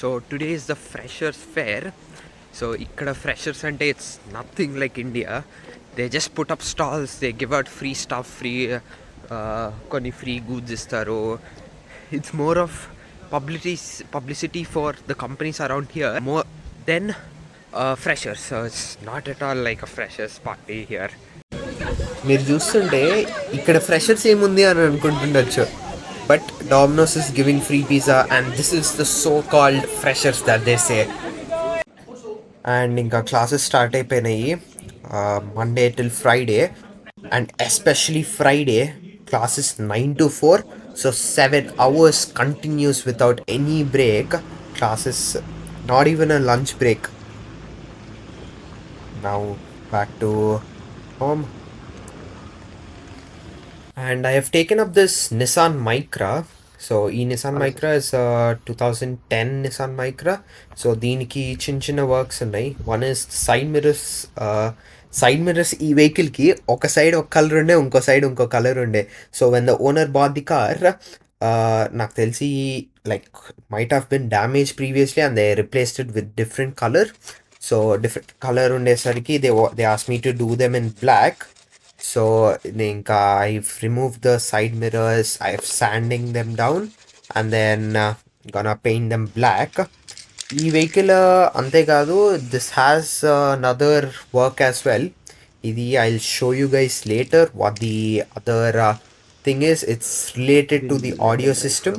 So today is the freshers fair. So ikkada freshers ante it's nothing like India. They just put up stalls, they give out free stuff, free koni free goods istaru. It's more of publicity for the companies around here more than freshers. So it's not at all like a freshers party here. మీరు చూస్తుంటే ఇక్కడ freshers ఏముంది అని అనుకుంటుండొచ్చు, but Domino's is giving free pizza and this is the so called freshers that they say. And ఇంకా classes start అయిపోయినాయి Monday till Friday, and especially Friday classes 9 to 4, so 7 hours continuous without any break classes, not even a lunch break. Now back to home. And I have taken up this Nissan Micra. So ఈ Nissan Micra is 2010 Nissan Micra. So దీనికి చిన్న works ఉన్నాయి. One is side mirrors ఈ వెహికల్కి ఒక side ఒక colour ఉండే, ఇంకో సైడ్ ఇంకో కలర్ ఉండే. So when the owner bought the car, నాకు తెలిసి like might have been damaged previously and they replaced it with different colour. So different colour ఉండేసరికి they ask me to do them in black. So I've removed the side mirrors, I've sanding them down, and then gonna paint them black. Ee vehicle ante kaadu, this has another work as well. Idi I'll show you guys later what the other thing is. It's related to the audio system,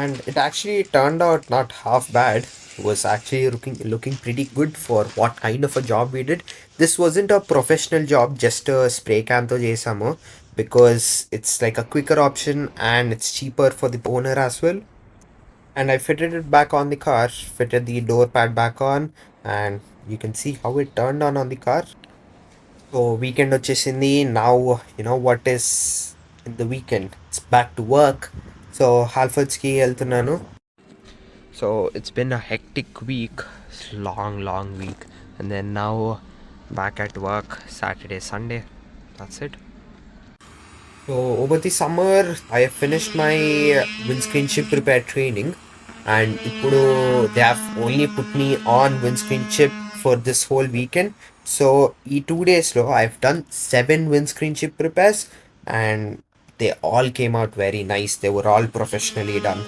and it actually turned out not half bad. It was actually looking pretty good for what kind of a job we did. This wasn't a professional job, just a spray can to chesamo because it's like a quicker option and it's cheaper for the owner as well. And I fitted it back on the car, fitted the door pad back on, and you can see how it turned on the car. So weekend vachesindi. Now you know what is in the weekend. It's back to work. So Halfords ki veltunanu. So it's been a hectic week, long week, and then now back at work Saturday, Sunday. That's it. So over the summer I have finished my windscreen chip repair training, and ippudu they have only put me on windscreen chip for this whole weekend. So ee 2 days lo I've done 7 windscreen chip repairs, and they all came out very nice. They were all professionally done.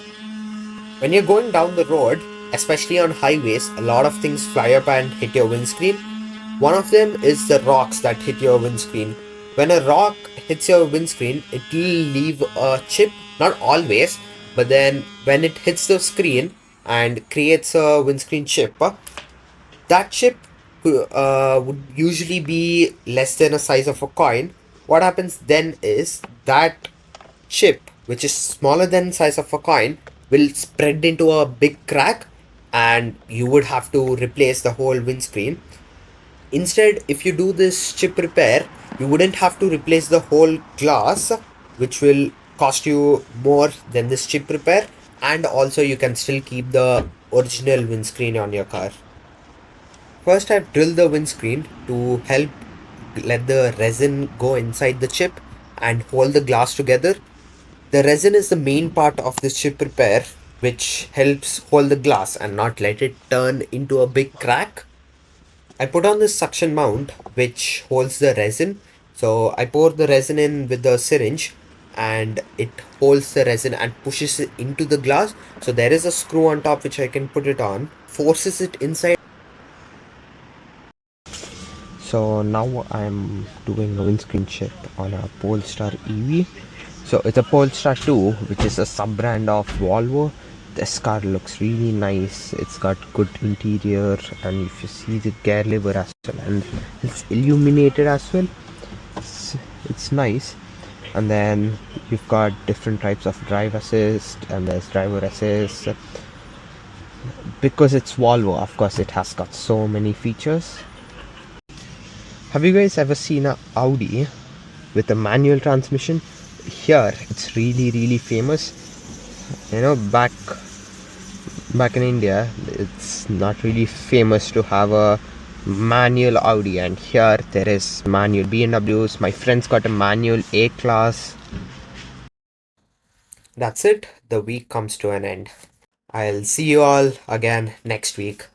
When you're going down the road, especially on highways, a lot of things fly up and hit your windscreen. One of them is the rocks that hit your windscreen. When a rock hits your windscreen, it will leave a chip, not always, but then when it hits the screen and creates a windscreen chip, that chip would usually be less than a size of a coin. What happens then is that chip, which is smaller than the size of a coin, will spread into a big crack, and you would have to replace the whole windscreen. Instead, if you do this chip repair, you wouldn't have to replace the whole glass, which will cost you more than this chip repair, and also you can still keep the original windscreen on your car. First, I've drilled the windscreen to help let the resin go inside the chip and hold the glass together. The resin is the main part of this chip repair, which helps hold the glass and not let it turn into a big crack. I put on this suction mount which holds the resin. So I pour the resin in with the syringe, and it holds the resin and pushes it into the glass. So there is a screw on top which I can put it on, forces it inside. So now I'm doing a windscreen chip on a Polestar EV. So it's a Polestar 2, which is a sub-brand of Volvo. This car looks really nice. It's got good interior, and if you see the gear lever as well, and it's illuminated as well. It's nice. And then you've got different types of drive assist, and there's driver assist. Because it's Volvo, of course it has got so many features. Have you guys ever seen a Audi with a manual transmission? Here it's really famous. You know, back in India it's not really famous to have a manual Audi, and here there is manual BMWs. My friends got a manual A-Class. That's it. The week comes to an end. I'll see you all again next week.